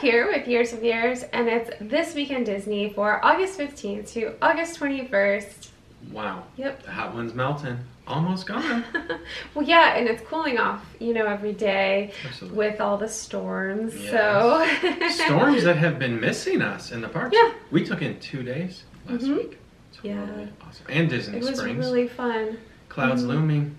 here with Years of Years, and it's This Week in Disney for August 15th to August 21st. Wow. Yep. The hot one's melting. Almost gone. Well, yeah, and it's cooling off, every day. Absolutely. With all the storms. Yes. So storms that have been missing us in the parks. Yeah. We took in 2 days last week. It's really awesome. And Disney Springs. It was really fun. Clouds looming.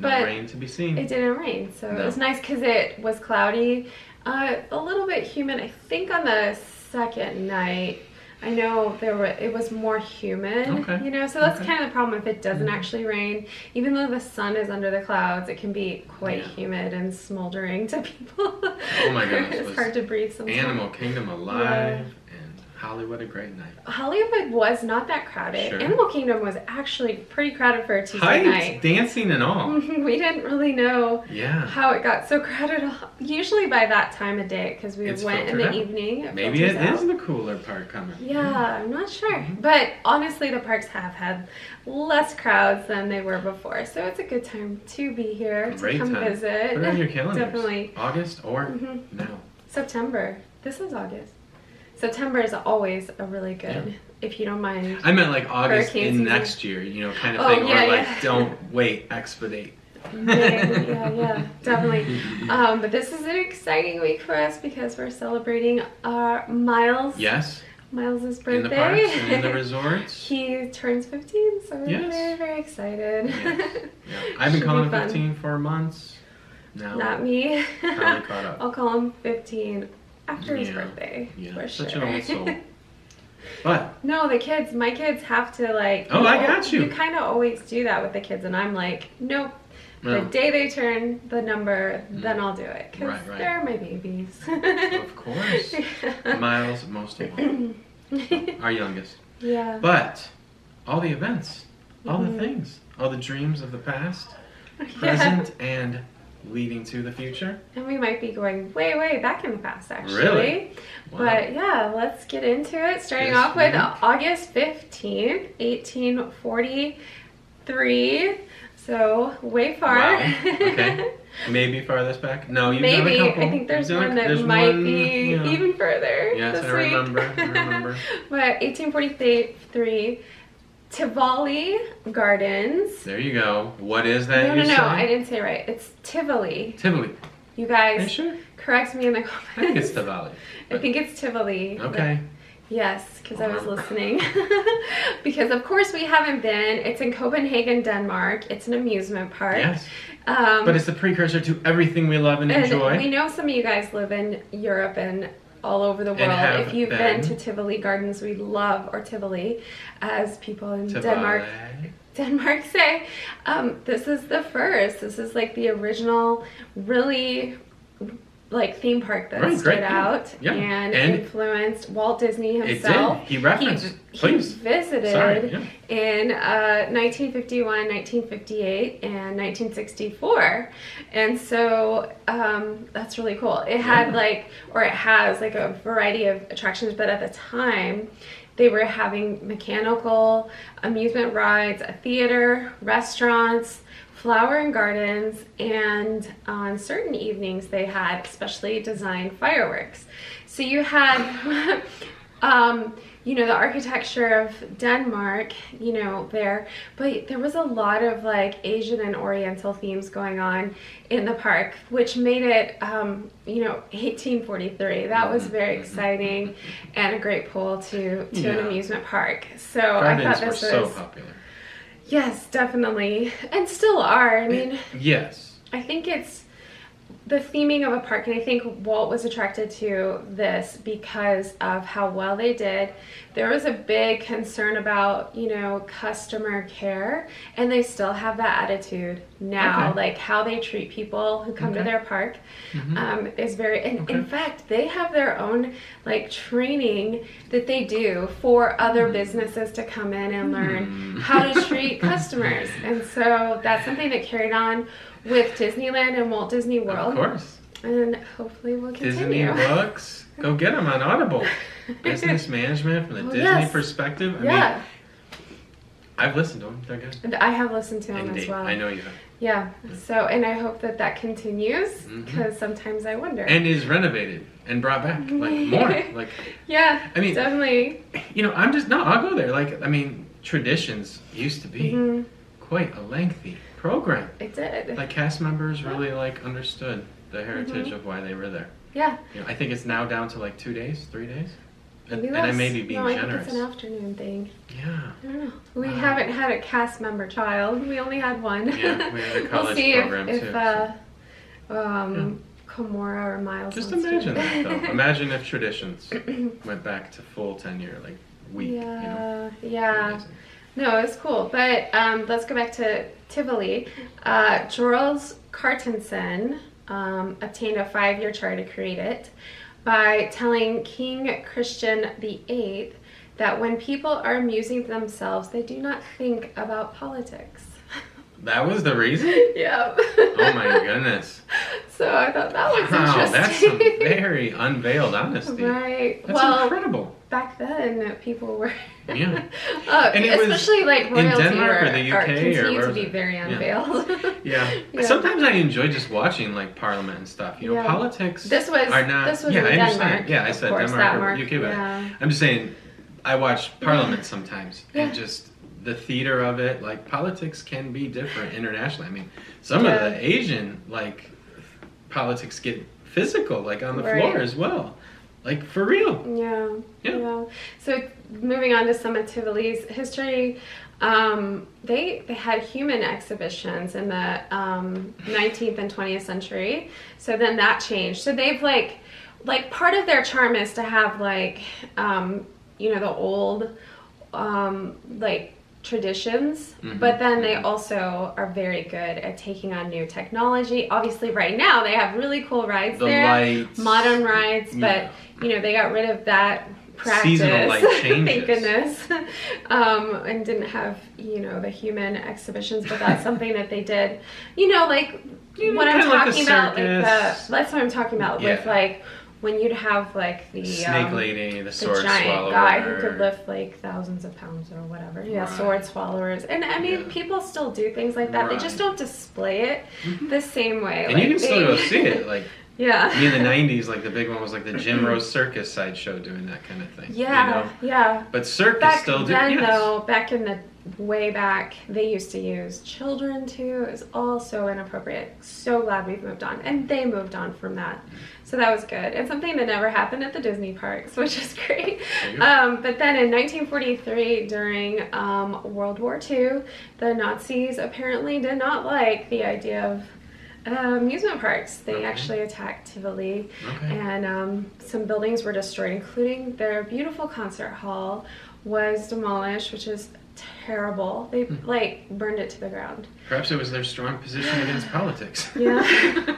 No But rain to be seen. It didn't rain, so it was nice because it was cloudy. A little bit humid. I think on the second night, I know it was more humid. Okay. So that's kind of the problem if it doesn't actually rain. Even though the sun is under the clouds, it can be quite humid and smoldering to people. Oh my goodness. It's hard to breathe sometimes. Animal Kingdom alive. And Hollywood a great night. Hollywood was not that crowded. Sure. Animal Kingdom was actually pretty crowded for a Tuesday Hyped, night. dancing and all. We didn't really know Yeah. how it got so crowded. Usually by that time of day, because we It's went in filtered the out. evening. Maybe it is the cooler part coming. Yeah, I'm not sure. But honestly, the parks have had less crowds than they were before. So it's a good time to be here, Great to come time. visit. Put it on your calendars. Definitely. August or now. September. This is August. September is always a really good, if you don't mind. I meant like August Hurricane in season. next year, kind of thing. Yeah, or like, yeah. don't wait, expedite. Yeah, definitely. But this is an exciting week for us because we're celebrating our Miles. Yes. Miles' birthday. In the parks and in the resorts. He turns 15, so we're very, very excited. Yes. Yeah. I've been calling him 15 for months. Now, not me. Probably caught up. I'll call him 15 after his birthday. Yeah, for such sure. an old soul. But no, my kids have to I got you. You kind of always do that with the kids, and I'm like, nope. The day they turn the number, then I'll do it. Because they're my babies. Of course. Miles, most of all. Our youngest. Yeah. But all the events, all the things, all the dreams of the past, present, and leading to the future. And we might be going way, way back in the past, actually. Really? Wow. But yeah, let's get into it. Starting off with August 15th, 1843. So way far. Wow. Okay. Maybe farthest back? No, you've done a couple. I think there's one that might be even further. Yes, this I week. remember. But 1843, Tivoli Gardens. There you go. What is that? No, I didn't say it right. It's Tivoli. Tivoli. You guys, Are you sure? correct me in the comments. I think it's Tivoli. I think it's Tivoli. Okay. Yes, because I was listening. Because of course we haven't been. It's in Copenhagen, Denmark. It's an amusement park. Yes. But it's the precursor to everying we love and enjoy. We know some of you guys live in Europe and all over the world. If you've been to Tivoli Gardens, we love, or Tivoli, as people in Denmark say. This is the first. This is like the original, really like theme park that stood out and influenced Walt Disney himself. It did. He referenced. He visited in 1951, 1958, and 1964, and so that's really cool. It had it has like a variety of attractions, but at the time they were having mechanical amusement rides, a theater, restaurants, flower and gardens, and on certain evenings they had specially designed fireworks. So you had the architecture of Denmark, there, but there was a lot of like Asian and Oriental themes going on in the park, which made it 1843. That was very exciting and a great pull to an amusement park. So Gardens I thought this were so popular. Yes, definitely. And still are. I mean, yes. I think it's the theming of a park, and I think Walt was attracted to this because of how well they did. There was a big concern about, customer care, and they still have that attitude now. Like how they treat people who come to their park is very, and in fact, they have their own like training that they do for other businesses to come in and learn how to treat customers. And so that's something that carried on with Disneyland and Walt Disney World. Of course. And hopefully we'll Disney continue. books, go get them on Audible. Business management from the Disney perspective. I mean, I've listened to them. They're good. And I have listened to them Indeed. as well. I know you have. Yeah. So, and I hope that that continues because sometimes I wonder. And is renovated and brought back, like more, like. Yeah. I mean, definitely. You know, I'll go there. Like, I mean, traditions used to be quite a lengthy program. It did. Like cast members really like understood the heritage of why they were there. Yeah. You know, I think it's now down to like 2 days, 3 days. Maybe And I may be being generous. I think it's an afternoon thing. Yeah. I don't know. We haven't had a cast member child. We only had one. Yeah, we had a college program if, too. Komora or Miles. Just imagine that though. Imagine if traditions went back to full tenure, like week. Yeah, you know? yeah. Amazing. No, it's cool. But let's go back to Tivoli. Charles Cartensen obtained a 5-year charter to create it by telling King Christian VIII that when people are amusing themselves, they do not think about politics. That was the reason? Yep. Oh my goodness. So I thought that was Wow, interesting. that's some very unveiled honesty. Right. That's incredible. Back then, people were... Yeah. And especially like royalty in Denmark or the UK continue or to be very unveiled. Yeah. Sometimes I enjoy just watching like Parliament and stuff. You know, politics this was are not. This was yeah, in I understand. Denmark. Yeah, I said course, Denmark or UK, but I'm just saying, I watch Parliament sometimes and just the theater of it. Like politics can be different internationally. I mean, some of the Asian like politics get physical, like on the floor as well. Like, for real. Yeah. So, moving on to some of Tivoli's history, they had human exhibitions in the 19th and 20th century. So then that changed. So they've like part of their charm is to have like, you know, the old, like traditions, but then they also are very good at taking on new technology. Obviously right now they have really cool rides lights, modern rides, but you know, they got rid of that practice. Seasonal light changes. Thank goodness. And didn't have, you know, the human exhibitions, but that's something that they did. You know, like what I'm talking about, like that's what I'm talking about with like when you'd have like the snake lady, the sword giant swallower guy who could lift like thousands of pounds or whatever. Yeah, sword swallowers. And I mean, people still do things like that. They just don't display it the same way. And like, you can still go see it. Like me in the 90s, like the big one was like the Jim Rose Circus sideshow doing that kind of thing. Yeah, you know? But circus back still do. Then, though, back in the way back, they used to use children too. It was all so inappropriate. So glad we've moved on, and they moved on from that. So that was good, and something that never happened at the Disney parks, which is great. But then in 1943, during World War II, the Nazis apparently did not like the idea of amusement parks. They actually attacked Tivoli, and some buildings were destroyed, including their beautiful concert hall was demolished, which is terrible. They like burned it to the ground. Perhaps it was their strong position against politics. Yeah.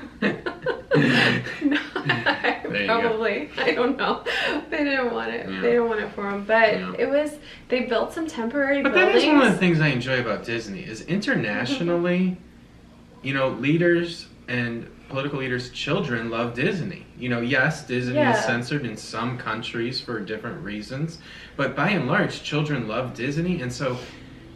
No, probably. I don't know. They didn't want it. They didn't want it for them. But it was. They built some temporary buildings. But that is one of the things I enjoy about Disney is internationally, you know, leaders and political leaders' children love Disney. You know, yes, Disney is censored in some countries for different reasons, but by and large, children love Disney, and so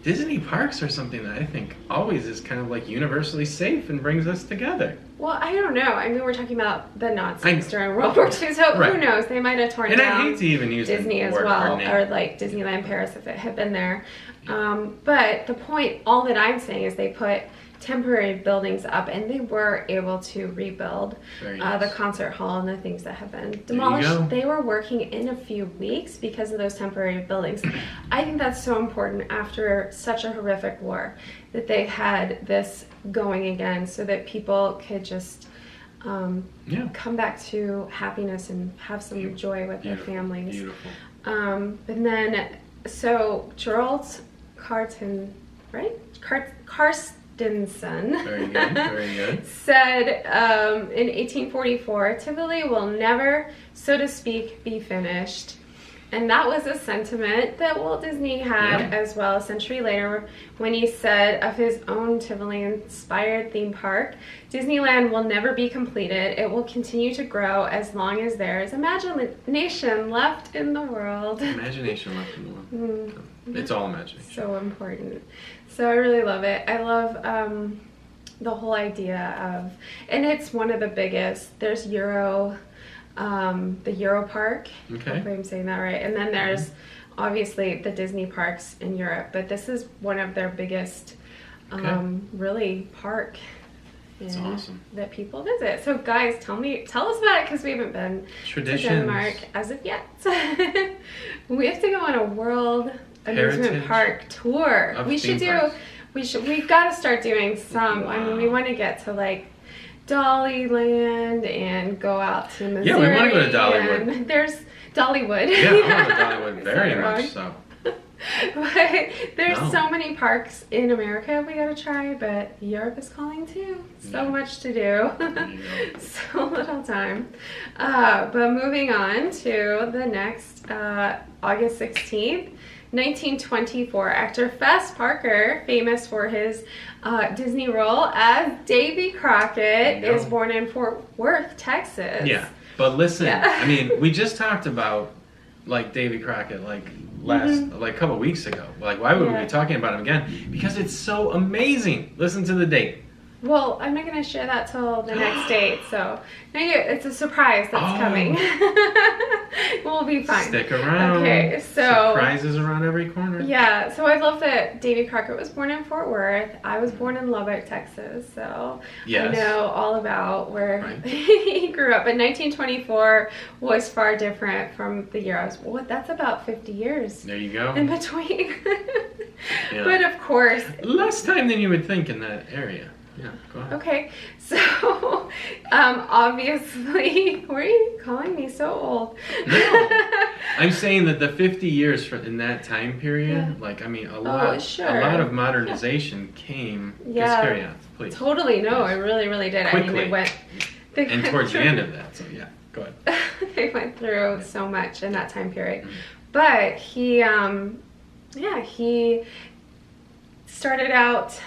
Disney parks are something that I think always is kind of like universally safe and brings us together. Well, I don't know. I mean, we're talking about the Nazis during World War II, so who knows? They might have torn down I hate to even use Disney as well, or like Disneyland Paris if it had been there. But the point, all that I'm saying is they put temporary buildings up, and they were able to rebuild the concert hall and the things that have been demolished. They were working in a few weeks because of those temporary buildings. I think that's so important after such a horrific war that they had this going again, so that people could just come back to happiness and have some joy with their families. Beautiful. And then, so Charles Carton, right? Carstensen Very good, very good. said in 1844, Tivoli will never, so to speak, be finished. And that was a sentiment that Walt Disney had as well a century later when he said of his own Tivoli-inspired theme park, Disneyland will never be completed. It will continue to grow as long as there is imagination left in the world. Imagination left in the world. It's all imagination. So important. So I really love it. I love the whole idea of, and it's one of the biggest. There's the Euro Park. Okay. Hopefully I'm saying that right. And then there's obviously the Disney parks in Europe, but this is one of their biggest, really park. That's awesome. That people visit. So guys, tell us about it, because we haven't been to Denmark as of yet. We have to go on a world amusement park tour. We've got to start doing some. I mean, we want to get to like Dollyland and go out to Missouri. Yeah, we want to go to Dollywood. There's Dollywood. Yeah, I want to go to Dollywood very much so. But there's so many parks in America we gotta try, but Europe is calling too. So much to do. So little time. But moving on to the next, August 16th, 1924, actor Fess Parker, famous for his Disney role as Davy Crockett, is born in Fort Worth, Texas. Yeah, but listen, I mean, we just talked about like Davy Crockett like a couple weeks ago. Like, why would we be talking about him again? Because it's so amazing. Listen to the date. Well, I'm not going to share that till the next date, so it's a surprise that's coming. We'll be fine. Stick around. Okay, so surprises around every corner. Yeah, so I love that Davy Crockett was born in Fort Worth. I was born in Lubbock, Texas, so I know all about where he grew up. But 1924 was far different from the year I was born. That's about 50 years. There you go. In between. But of course, less time than you would think in that area. Yeah, go ahead. Okay, so obviously, why are you calling me so old? No, I'm saying that the 50 years in that time period, like, I mean, a lot of modernization came. Just carry on, please. Totally, no, I really, really did. Quickly. I mean, and towards the end of that, so yeah, go ahead. They went through so much in that time period, but he started out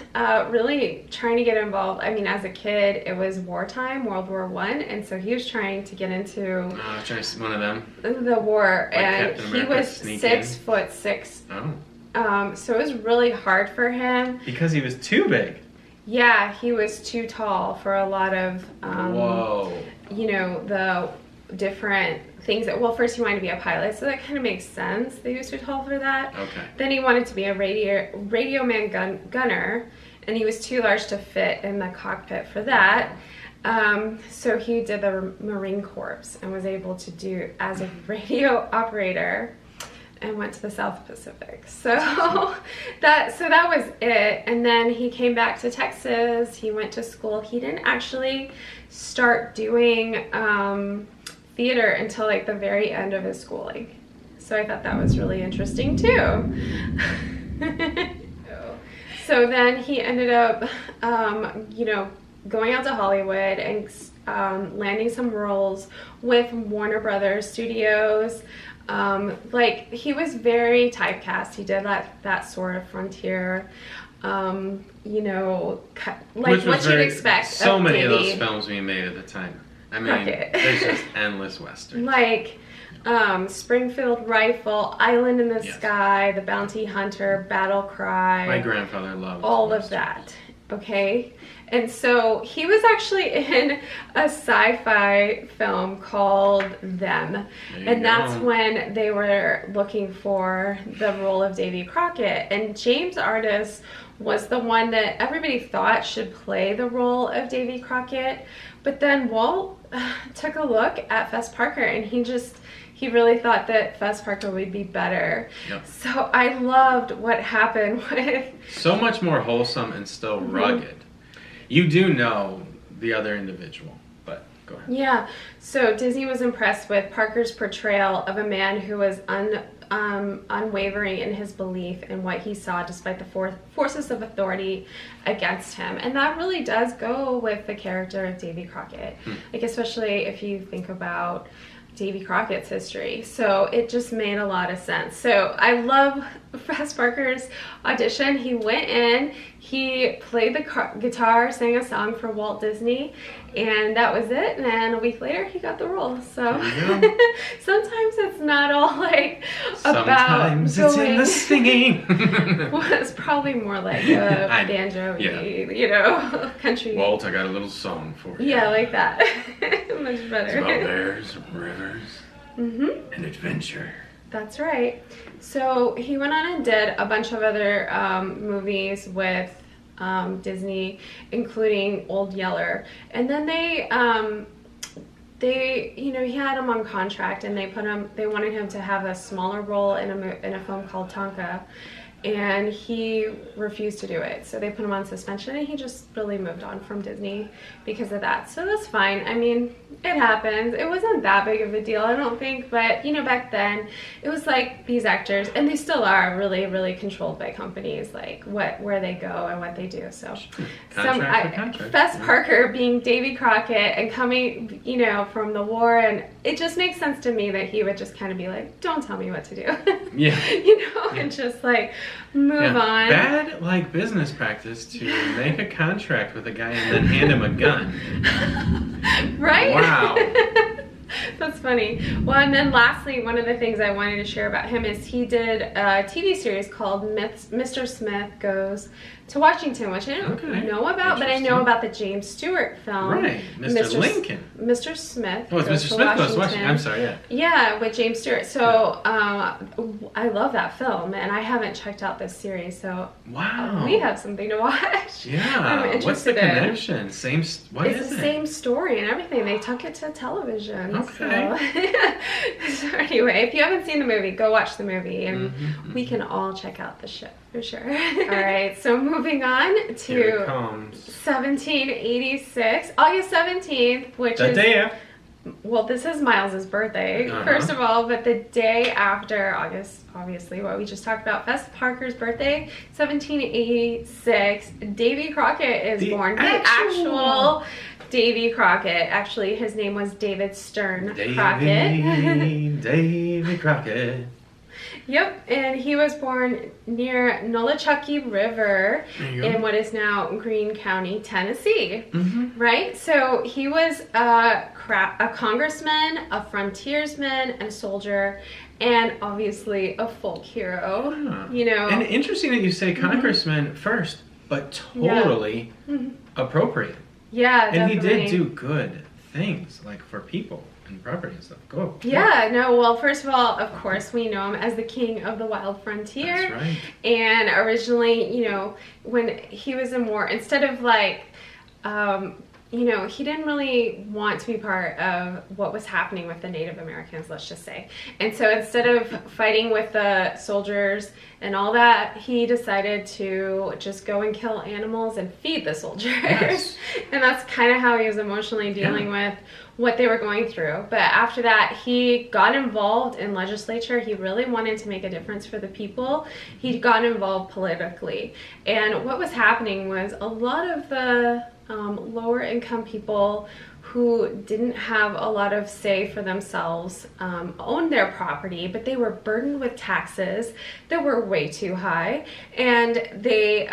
really trying to get involved. I mean, as a kid, it was wartime, World War I, and so he was trying to get into one of them. The war, like and he was 6'6". Oh. So it was really hard for him. Because he was too big. Yeah, he was too tall for a lot of, you know, the different things that, well, first he wanted to be a pilot, so that kind of makes sense that he was too tall for that. Okay. Then he wanted to be a radio man gunner, and he was too large to fit in the cockpit for that. So he did the Marine Corps and was able to do as a radio operator, and went to the South Pacific. So that was it. And then he came back to Texas. He went to school. He didn't actually start doing theater until like the very end of his schooling. So I thought that was really interesting too. So then he ended up, you know, going out to Hollywood and landing some roles with Warner Brothers Studios. Like, he was very typecast. He did that sort of frontier, you know, like what you'd expect. So many of those films being made at the time. I mean, there's just endless westerns. Like Springfield Rifle, Island in the Sky, The Bounty Hunter, Battle Cry. My grandfather loved all of that. Okay. And so he was actually in a sci-fi film called Them. And that's when they were looking for the role of Davy Crockett. And James Artis was the one that everybody thought should play the role of Davy Crockett. But then Walt took a look at Fess Parker, and he really thought that Fess Parker would be better. Yep. So I loved what happened with... So much more wholesome and still rugged. You do know the other individual, but go ahead. Yeah, so Disney was impressed with Parker's portrayal of a man who was unwavering in his belief in what he saw despite the forces of authority against him. And that really does go with the character of Davy Crockett, like especially if you think about Davy Crockett's history. So it just made a lot of sense. So I love Fess Parker's audition. He went in, he played the guitar, sang a song for Walt Disney, and that was it. And then a week later, he got the role. So sometimes it's not all like sometimes about it's in the singing. Well, it's probably more like a banjo, you know, country. Walt, I got a little song for you. Yeah, like that. Much better. It's about bears, rivers, and adventure. That's right. So he went on and did a bunch of other movies with Disney, including Old Yeller. And then they, you know, he had him on contract, and they wanted him to have a smaller role in a film called Tonka. And he refused to do it. So they put him on suspension, and he just really moved on from Disney because of that. So that's fine. I mean, it happens. It wasn't that big of a deal, I don't think. But, you know, back then, it was like these actors, and they still are really, really controlled by companies, like where they go and what they do. So Fess Parker being Davy Crockett and coming, you know, from the war, and it just makes sense to me that he would just kind of be like, don't tell me what to do. Yeah. You know, and just like move on. Bad like business practice to make a contract with a guy and then hand him a gun. Right? Wow. That's funny. Well, and then lastly, one of the things I wanted to share about him is he did a TV series called Mr. Smith Goes to Washington, which I don't know about, but I know about the James Stewart film. Right, Mr. Lincoln. Mr. Smith. Oh, it's Mr. Smith Goes to Washington. I'm sorry, yeah. Yeah, with James Stewart. So I love that film, and I haven't checked out this series, so we have something to watch. Yeah, I'm interested what's the connection? It's the same story and everything. They took it to television. Okay. So anyway, if you haven't seen the movie, go watch the movie, and we can all check out the show for sure. All right, so moving on to 1786, August 17th, which is... day after. Well, this is Miles's birthday, first of all, but the day after August, obviously, what we just talked about, Fess Parker's birthday, 1786, Davy Crockett is born. The actual Davy Crockett. Actually, his name was David Stern Crockett. Davy Crockett. Yep, and he was born near Nolichucky River in what is now Greene County, Tennessee. Right? So he was a congressman, a frontiersman, and a soldier, and obviously a folk hero. You know. And interesting that you say congressman first, but totally appropriate. Yeah, and definitely. he did do good things, like for people and property and stuff. Go. Yeah, no, well, first of all, of course, we know him as the king of the wild frontier. That's right. And originally, you know, when he was in war, instead of like, you know, he didn't really want to be part of what was happening with the Native Americans, let's just say. And so instead of fighting with the soldiers and all that, he decided to just go and kill animals and feed the soldiers. Yes. And that's kind of how he was emotionally dealing with what they were going through. But after that, he got involved in legislature. He really wanted to make a difference for the people. He got involved politically. And what was happening was a lot of the lower income people who didn't have a lot of say for themselves owned their property, but they were burdened with taxes that were way too high. And they,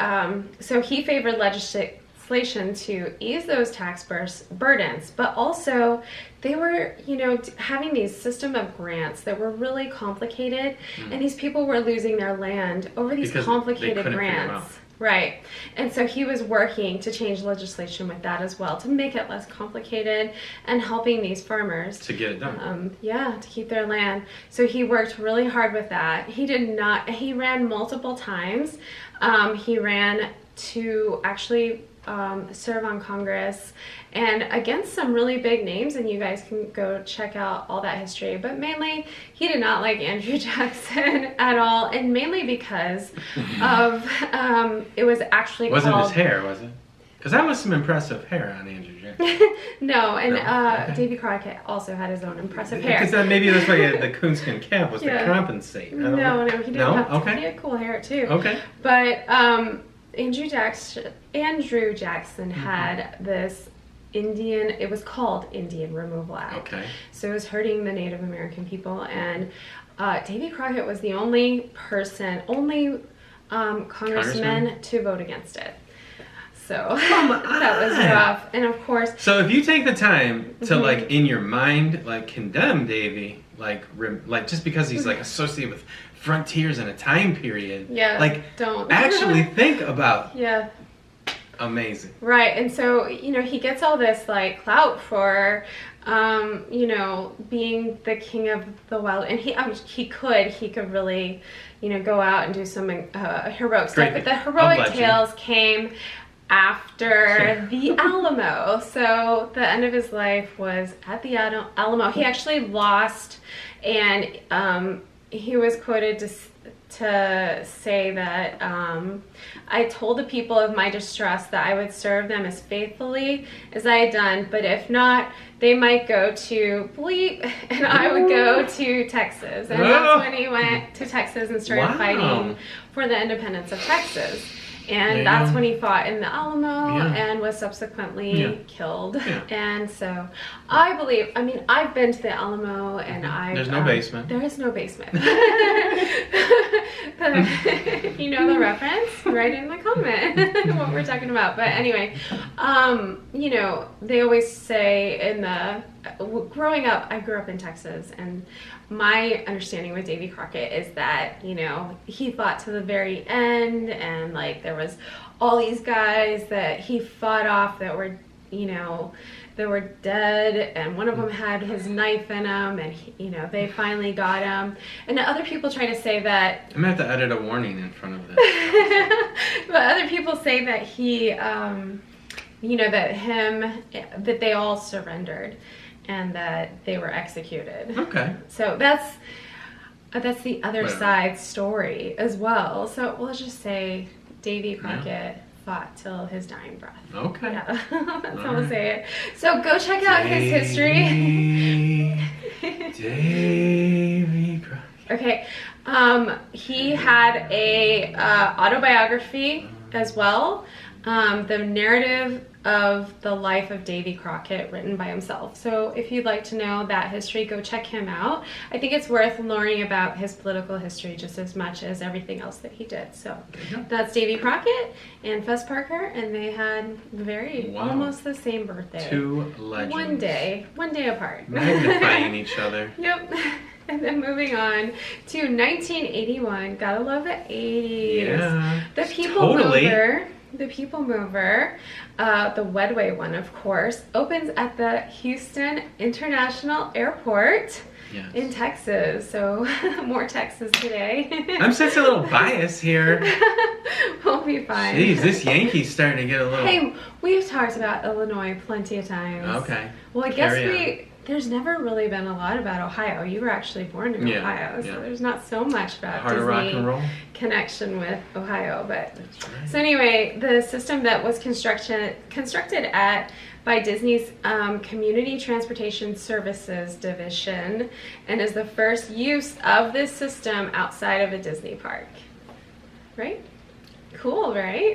so he favored legislation to ease those tax burdens, but also they were, you know, having these system of grants that were really complicated, and these people were losing their land over these complicated grants. Right. And so he was working to change legislation with that as well, to make it less complicated and helping these farmers to get it done. To keep their land. So he worked really hard with that. He ran multiple times. He ran to actually serve on Congress and against some really big names, and you guys can go check out all that history. But mainly, he did not like Andrew Jackson at all, and mainly because of it was actually wasn't his hair, was it? Because that was some impressive hair on Andrew Jackson. No, and Davy Crockett also had his own impressive hair. Because maybe that's why the coonskin cap was to compensate. No, he didn't have to. He had cool hair too. Okay. But Andrew Jackson had this it was called Indian Removal Act. Okay. So it was hurting the Native American people, and Davy Crockett was the only congressman to vote against it. So that was rough. And of course... So if you take the time to, like, in your mind, like, condemn Davy, like just because he's, like, associated with frontiers in a time period. Yeah, like, don't. Actually think about... Yeah. Amazing. Right, and so, you know, he gets all this, like, clout for, you know, being the king of the wild, and he could really, you know, go out and do some heroic stuff, but the heroic tales came after the Alamo. So the end of his life was at the Alamo. He actually lost, and he was quoted to say that I told the people of my distress that I would serve them as faithfully as I had done, but if not, they might go to bleep, and I would go to Texas. And that's when he went to Texas and started fighting for the independence of Texas. And that's when he fought in the Alamo and was subsequently killed. And so I believe, I mean, I've been to the Alamo, and there's no basement. There is no basement. If you know the reference, write in the comment what we're talking about. But anyway, you know, they always say growing up, I grew up in Texas, and my understanding with Davy Crockett is that, you know, he fought to the very end, and like there was all these guys that he fought off that were, you know, they were dead, and one of them had his knife in him, and you know, they finally got him. And other people try to say that I'm gonna have to edit a warning in front of this. But other people say that he, you know, that they all surrendered and that they were executed. Okay. So that's the other side's story as well. So we'll just say Davy Crockett fought till his dying breath. Okay. Yeah, that's how we'll say it. So go check out his history. Davy Crockett. Okay. He had a autobiography as well. The narrative of the life of Davy Crockett, written by himself. So if you'd like to know that history, go check him out. I think it's worth learning about his political history just as much as everything else that he did. So that's Davy Crockett and Fess Parker, and they had almost the same birthday. Two legends. One day apart. Magnifying each other. Yep. And then moving on to 1981. Gotta love the 80s. Yeah. The PeopleMover. The PeopleMover, the WEDWay one, of course, opens at the Houston International Airport in Texas. So more Texas today. I'm sensing a little bias here. We'll be fine. Jeez, this Yankee's starting to get a little... Hey, we've talked about Illinois plenty of times. Okay. Well, I guess there's never really been a lot about Ohio. You were actually born in Ohio, so there's not so much about Disney rock and roll connection with Ohio. But so anyway, the system that was constructed by Disney's Community Transportation Services Division, and is the first use of this system outside of a Disney park. Right? Cool, right?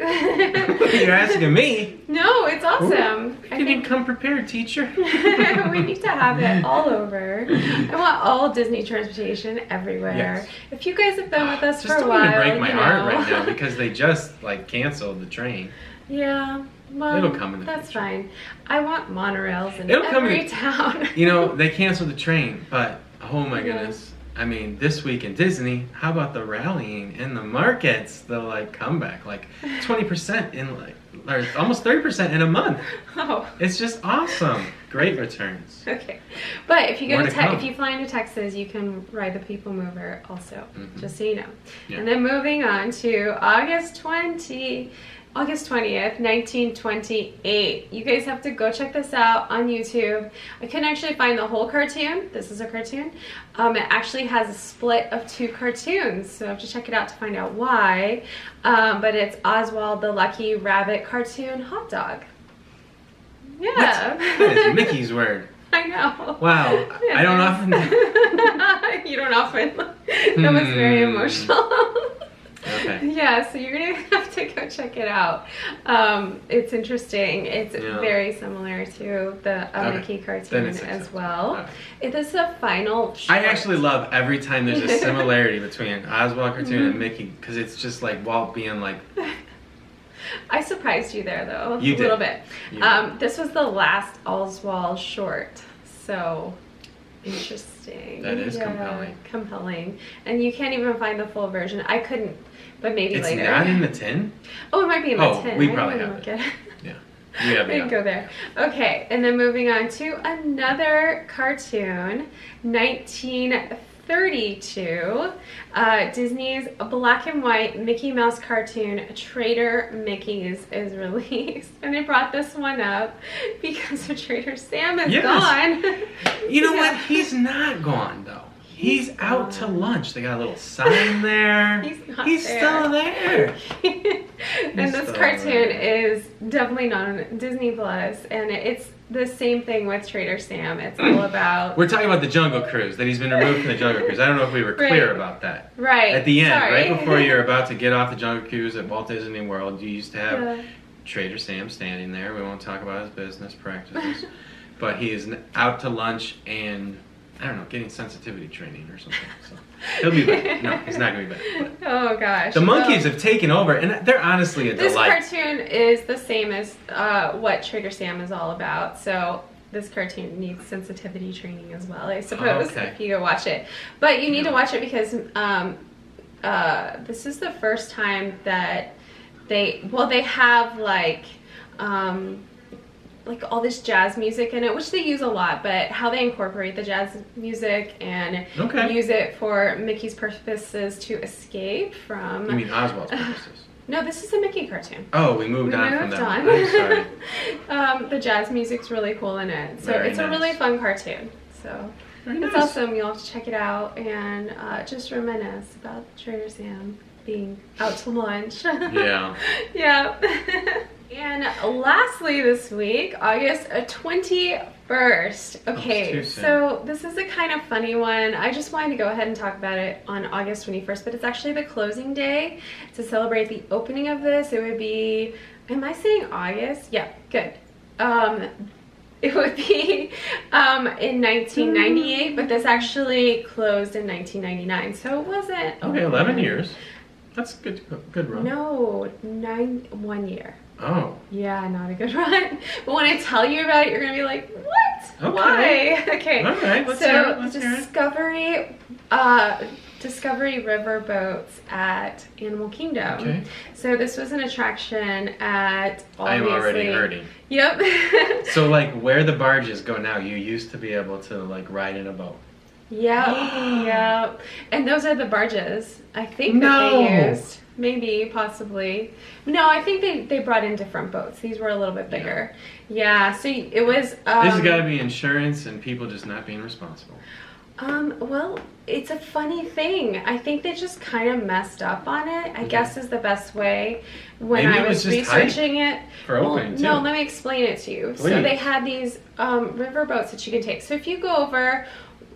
You're asking me. No, it's awesome. You didn't come prepared, teacher. We need to have it all over. I want all Disney transportation everywhere. Yes. If you guys have been with us for a while, just don't want to break my heart right now because they just like canceled the train. Yeah. Well, it'll come in the that's future. fine. I want monorails in every town. You know, they canceled the train, but oh my goodness. I mean, this week in Disney, how about the rallying in the markets? The like comeback, like 20% in like, or almost 30% in a month. Oh, it's just awesome. Great returns. Okay, but if you go if you fly into Texas, you can ride the PeopleMover also. Just so you know. Yeah. And then moving on to August 20th, 1928. You guys have to go check this out on YouTube. I couldn't actually find the whole cartoon. This is a cartoon. It actually has a split of 2 cartoons, so I have to check it out to find out why. But it's Oswald the Lucky Rabbit cartoon hot dog. Yeah. That is Mickey's word. I know. Wow. Yeah. I don't often... You don't often. That was very emotional. Okay. Yeah, so you're gonna have to go check it out. It's interesting. It's very similar to the Mickey cartoon as well. It is the final short. I actually love every time there's a similarity between Oswald cartoon and Mickey, because it's just like Walt being like. I surprised you there though, you a did. Little bit. This was the last Oswald short, so interesting. That is compelling. Compelling, and you can't even find the full version. I couldn't, but maybe later. It's not in the tin? Oh, it might be in the tin. We probably have it. Yeah. We have it. I didn't go there. Okay, and then moving on to another cartoon, 1932. Disney's black and white Mickey Mouse cartoon Trader Mickey's is released, and they brought this one up because Trader Sam is gone. You know what? He's not gone though. He's out to lunch. They got a little sign there. He's still there. And this cartoon is definitely not on Disney Plus, and it's the same thing with Trader Sam. It's all about... We're talking about the Jungle Cruise, that he's been removed from the Jungle Cruise. I don't know if we were clear about that. Right. At the end, right before you're about to get off the Jungle Cruise at Walt Disney World, you used to have Trader Sam standing there. We won't talk about his business practices. But he is out to lunch and, I don't know, getting sensitivity training or something. So he'll be back. No, he's not going to be back. But oh, gosh. the monkeys have taken over, and they're honestly a delight. This cartoon is the same as what Trader Sam is all about. So this cartoon needs sensitivity training as well, I suppose, if you go watch it. But you need to watch it because this is the first time that they have like all this jazz music in it, which they use a lot, but how they incorporate the jazz music and use it for Mickey's purposes to escape from... You mean Oswald's purposes? No, this is a Mickey cartoon. Oh, we moved on from that. I'm sorry. The jazz music's really cool in it. So it's a really fun cartoon. So it's awesome. You'll have to check it out and just reminisce about Trader Sam being out to lunch. Yeah. Yeah. And lastly this week, August 21st. Okay, so this is a kind of funny one. I just wanted to go ahead and talk about it on August 21st, but it's actually the closing day to celebrate the opening of this. It would be, am I saying August? Yeah, good. It would be in 1998, but this actually closed in 1999, so it wasn't... Okay, 11 years. That's good run. No, 1 year. Oh. Yeah, not a good run. But when I tell you about it, you're going to be like, what? Why? Okay. All right, let's hear it. Discovery River boats at Animal Kingdom. Okay. So this was an attraction at... I am already hurting. Yep. So like where the barges go now, you used to be able to like ride in a boat. Yeah, yeah. And those are the barges, I think, that they used. Maybe, possibly. No, I think they brought in different boats. These were a little bit bigger. Yeah, so it was... this has got to be insurance and people just not being responsible. Well, it's a funny thing. I think they just kind of messed up on it, I guess is the best way. When I was researching it... For opening, no, let me explain it to you. Please. So they had these river boats that you can take. So if you go over...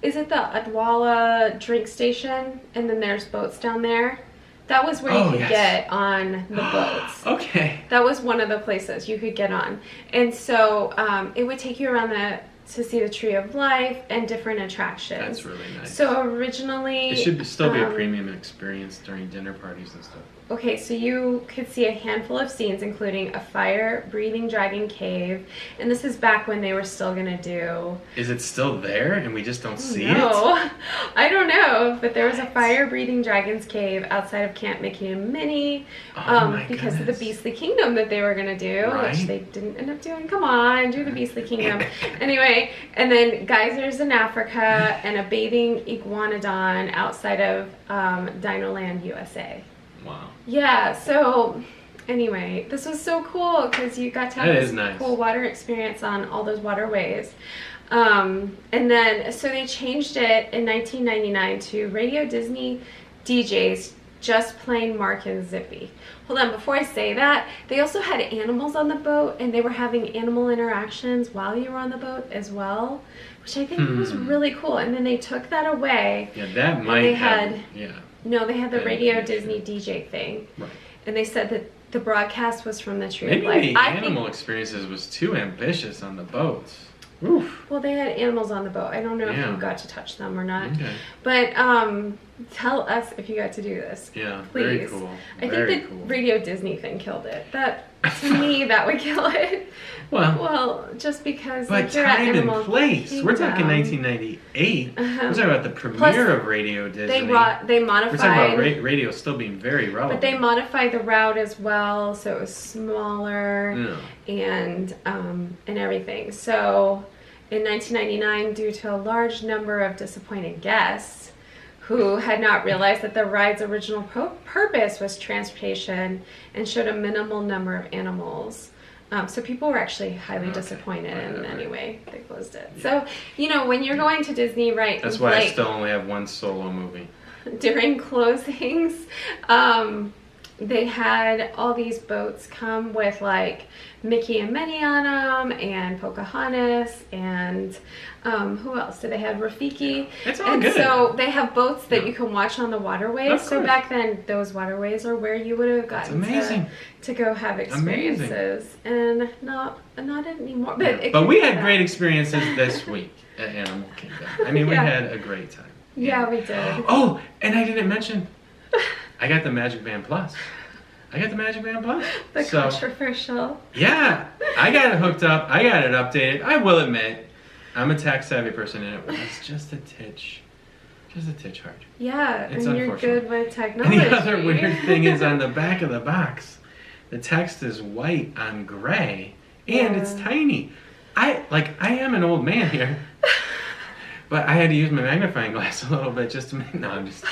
Is it the Adwala drink station? And then there's boats down there. That was where you could get on the boats. Okay. That was one of the places you could get on. And so it would take you around to see the Tree of Life and different attractions. That's really nice. So originally... It should still be a premium experience during dinner parties and stuff. Okay, so you could see a handful of scenes, including a fire-breathing dragon cave. And this is back when they were still going to do... Is it still there and we just don't see it? No, I don't know. But there was a fire-breathing dragon's cave outside of Camp Mickey and Minnie because of the Beastly Kingdom that they were going to do, which they didn't end up doing. Come on, do the Beastly Kingdom. Anyway, and then geysers in Africa and a bathing iguanodon outside of Dinoland, USA. Wow. Yeah, so anyway, this was so cool because you got to have this cool water experience on all those waterways. And then, so they changed it in 1999 to Radio Disney DJs just playing Mark and Zippy. Hold on, before I say that, they also had animals on the boat and they were having animal interactions while you were on the boat as well, which I think was really cool. And then they took that away. Yeah, that might have, No, they had the And Radio Disney DJ thing. Right. And they said that the broadcast was from the Tree Maybe of Life. the animal experiences was too ambitious on the boats. Oof. Well, they had animals on the boat. I don't know if Yeah. you got to touch them or not. Okay. But tell us if you got to do this. Yeah, Please. very cool. I think Very the cool. Radio Disney thing killed it. That, to me, that would kill it. Well, just because But like, you're at time and Animal place. We're talking Kingdom. 1998. Uh-huh. We're talking about the premiere Plus, of Radio Disney. They We're modified. talking about radio still being very relevant. But they modified the route as well, so it was smaller and everything. So in 1999, due to a large number of disappointed guests who had not realized that the ride's original purpose was transportation and showed a minimal number of animals. So people were actually highly disappointed, and anyway, they closed it. So, you know, when you're going to Disney, right? That's why like, I still only have one solo movie. During closings, they had all these boats come with like Mickey and Minnie on them, and Pocahontas, and who else? Did they have Rafiki? It's all and good. so they have boats that you can watch on the waterways. So course. back then, those waterways are where you would have gotten to go have experiences, and not anymore. But we had great experiences this week at Animal Kingdom. I mean, we had a great time. Yeah, we did. Oh, and I didn't mention, I got the Magic Band Plus. The controversial. Yeah, I got it hooked up. I got it updated. I will admit, I'm a tech savvy person, and it was just a titch hard. Yeah, It's and you're unfortunate. good with technology. And the other weird thing is on the back of the box, the text is white on gray, and it's tiny. I am an old man here, but I had to use my magnifying glass a little bit just to make. No, I'm just.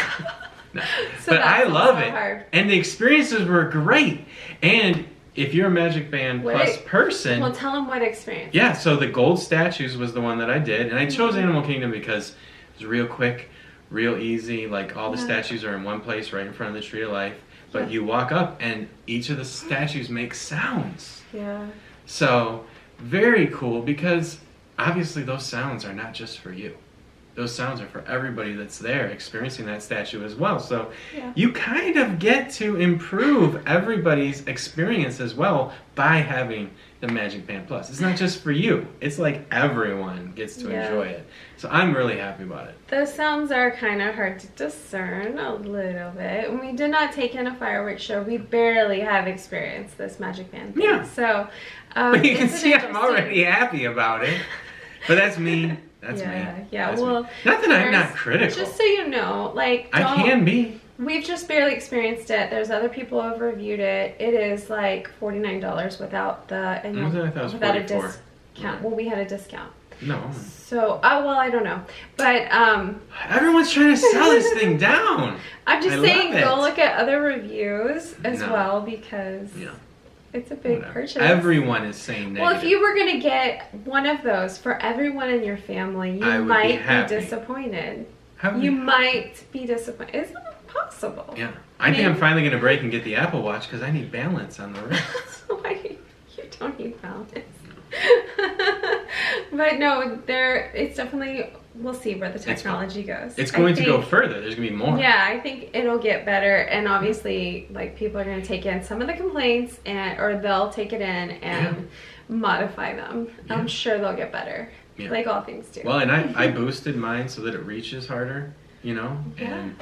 No. So but I love it, hard. and the experiences were great. And if you're a Magic Band Plus person, well, tell them what experience. Yeah, so the gold statues was the one that I did, and I chose Animal Kingdom because it was real quick, real easy. Like all the statues are in one place, right in front of the Tree of Life. But you walk up, and each of the statues make sounds. Yeah. So very cool, because obviously those sounds are not just for you. Those sounds are for everybody that's there experiencing that statue as well. So you kind of get to improve everybody's experience as well by having the Magic Band Plus. It's not just for you. It's like everyone gets to enjoy it. So I'm really happy about it. Those sounds are kind of hard to discern a little bit. We did not take in a fireworks show. We barely have experienced this Magic Band thing. Yeah. So, but you can see I'm already happy about it. But that's me. That's me. Yeah, That's well, me. Not that I'm not critical. Just so you know, like, I can be. We've just barely experienced it. There's other people who have reviewed it. It is like $49 without the annual, I thought it was without a 44. discount. Well, we had a discount. No. So, well, I don't know, but everyone's trying to sell this thing down. I'm just saying, go look at other reviews as well, because. It's a big purchase. Everyone is saying negative. Well, if you were going to get one of those for everyone in your family, you might be disappointed. You might be disappointed. It's possible. Yeah. I think I'm finally going to break and get the Apple Watch because I need balance on the wrists. Why? You don't need balance. But no, it's definitely, we'll see where the technology goes. It's going to go further. There's going to be more. Yeah, I think it'll get better, and obviously, like, people are going to take in some of the complaints, or they'll take it in and modify them. I'm sure they'll get better, like all things do. Well, and I boosted mine so that it reaches harder, and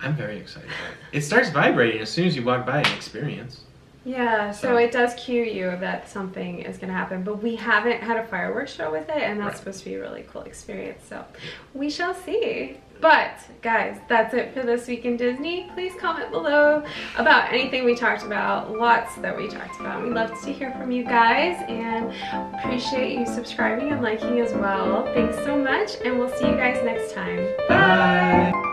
I'm very excited about it. It starts vibrating as soon as you walk by an experience. Yeah, so it does cue you that something is going to happen, but we haven't had a fireworks show with it, and that's supposed to be a really cool experience, so we shall see. But, guys, that's it for This Week in Disney. Please comment below about anything we talked about, lots that we talked about. We'd love to hear from you guys, and appreciate you subscribing and liking as well. Thanks so much, and we'll see you guys next time. Bye!